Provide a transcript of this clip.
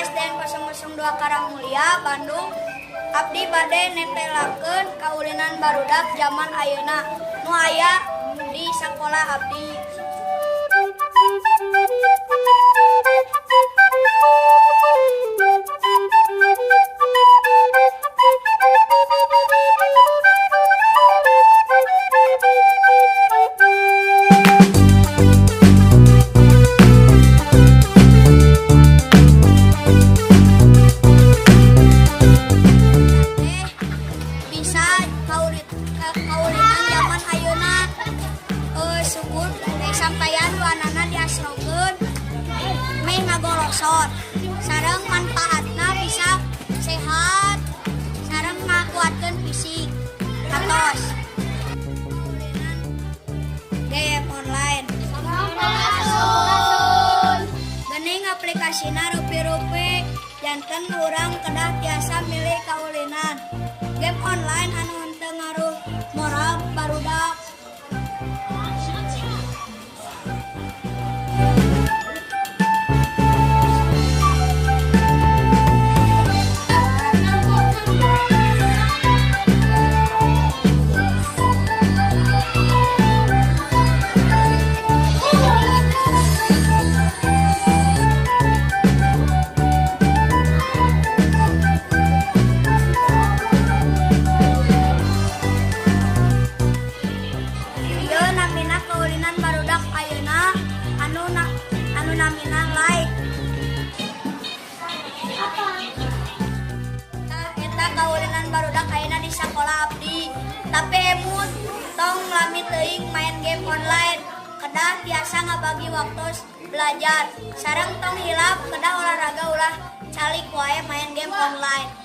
SDN 002 Karangmulia, Bandung. Abdi bade netelakeun kaulinan barudak zaman ayeuna nu aya di sakola abdi. Kaulinan zaman ayeuna syukur sampaian wanana diasrogeun meh ngagolosot sareng manfaatna bisa sehat sareng ngakuatkeun fisik atos. Kaulinan game online geuning aplikasina rupi-rupi janten urang kedah tiasa milih kaulinan game online anu henteu ngaruh moral barudak. Kaulinan barudak ayeuna anu namina like. Eta kaulinan barudak ayeuna di sakola abdi. Tapi emut tong lami teuing main game online. Kedah tiasa ngabagi waktu belajar. Sareng tong hilap kedah olahraga ulah calik wae main game online.